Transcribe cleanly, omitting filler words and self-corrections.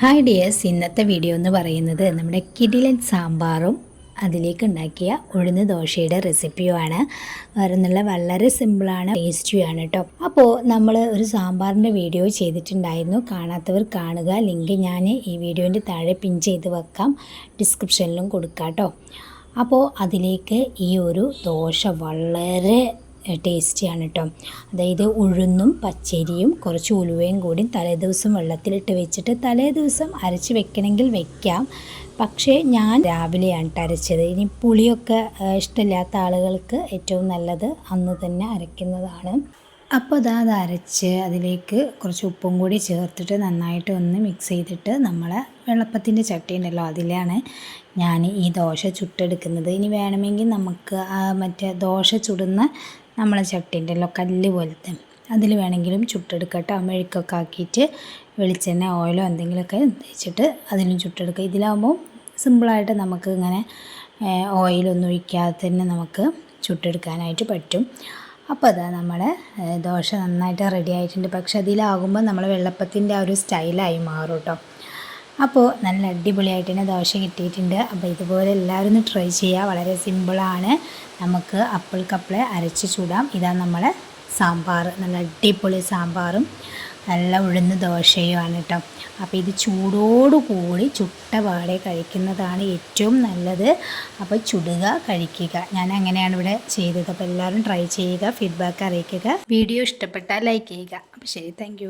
Hi dears, ഇന്നത്തെ video എന്ന് പറയുന്നത് നമ്മുടെ കിടിലൻ സാമ്പാറും അതിലേക്ക് ഉണ്ടാക്കിയ ഉഴുന്ന് ദോശയുടെ റെസിപ്പിയുമാണ്. വേറൊന്നുള്ള വളരെ സിമ്പിളാണ്, ടേസ്റ്റിയാണ് കേട്ടോ. അപ്പോൾ നമ്മൾ ഒരു സാമ്പാറിൻ്റെ വീഡിയോ ചെയ്തിട്ടുണ്ടായിരുന്നു. കാണാത്തവർ കാണുക. ലിങ്ക് ഞാൻ ഈ വീഡിയോൻ്റെ താഴെ പിൻ ചെയ്ത് വെക്കാം, ഡിസ്ക്രിപ്ഷനിലും കൊടുക്കാം കേട്ടോ. അപ്പോൾ അതിലേക്ക് ഈ ഒരു ദോശ വളരെ ടേസ്റ്റിയാണ് കേട്ടോ. അതായത് ഉഴുന്നും പച്ചരിയും കുറച്ച് ഉലുവയും കൂടി തലേദിവസം വെള്ളത്തിലിട്ട് വെച്ചിട്ട് തലേദിവസം അരച്ച് വെക്കണമെങ്കിൽ വെക്കാം. പക്ഷേ ഞാൻ രാവിലെയാണ് അരച്ചത്. ഇനി പുളിയൊക്കെ ഇഷ്ടമില്ലാത്ത ആളുകൾക്ക് ഏറ്റവും നല്ലത് അന്ന് തന്നെ അരയ്ക്കുന്നതാണ്. അപ്പോൾ അത് അരച്ച് അതിലേക്ക് കുറച്ച് ഉപ്പും കൂടി ചേർത്തിട്ട് നന്നായിട്ട് ഒന്ന് മിക്സ് ചെയ്തിട്ട് നമ്മളെ വെള്ളപ്പത്തിൻ്റെ ചട്ടി ഉണ്ടല്ലോ, അതിലാണ് ഞാൻ ഈ ദോശ ചുട്ടെടുക്കുന്നത്. ഇനി വേണമെങ്കിൽ നമുക്ക് മറ്റേ ദോശ ചുടുന്ന നമ്മളെ ചട്ടി ഉണ്ടല്ലോ, കല്ല് പോലത്തെ, അതിൽ വേണമെങ്കിലും ചുട്ടെടുക്കട്ടോ. മെഴുക്കൊക്കെ ആക്കിയിട്ട് വെളിച്ചെണ്ണ ഓയിലോ എന്തെങ്കിലുമൊക്കെ തേച്ചിട്ട് അതിലും ചുട്ടെടുക്കുക. ഇതിലാകുമ്പോൾ സിമ്പിളായിട്ട് നമുക്ക് ഇങ്ങനെ ഓയിലൊന്നും ഒഴിക്കാതെ തന്നെ നമുക്ക് ചുട്ടെടുക്കാനായിട്ട് പറ്റും. അപ്പോൾ അതാ നമ്മുടെ ദോശ നന്നായിട്ട് റെഡി ആയിട്ടുണ്ട്. പക്ഷെ അതിലാകുമ്പോൾ നമ്മൾ വെള്ളപ്പത്തിൻ്റെ ആ ഒരു സ്റ്റൈലായി മാറും കേട്ടോ. അപ്പോൾ നല്ല അടിപൊളിയായിട്ട് തന്നെ ദോശ കിട്ടിയിട്ടുണ്ട്. അപ്പോൾ ഇതുപോലെ എല്ലാവരും ഒന്ന് ട്രൈ ചെയ്യുക. വളരെ സിമ്പിളാണ്. നമുക്ക് അപ്പിൾക്കപ്പിളെ അരച്ച് ചൂടാം. ഇതാ നമ്മളെ സാമ്പാർ, നല്ല അടിപൊളി സാമ്പാറും നല്ല ഉഴുന്ന് ദോശയുമാണ് കേട്ടോ. അപ്പോൾ ഇത് ചൂടോടുകൂടി ചുട്ട പാടെ കഴിക്കുന്നതാണ് ഏറ്റവും നല്ലത്. അപ്പോൾ ചുടുക, കഴിക്കുക. ഞാൻ അങ്ങനെയാണ് ഇവിടെ ചെയ്തത്. അപ്പോൾ എല്ലാവരും ട്രൈ ചെയ്യുക, ഫീഡ്ബാക്ക് അറിയിക്കുക. വീഡിയോ ഇഷ്ടപ്പെട്ടാൽ ലൈക്ക് ചെയ്യുക. അപ്പോൾ ശരി, താങ്ക്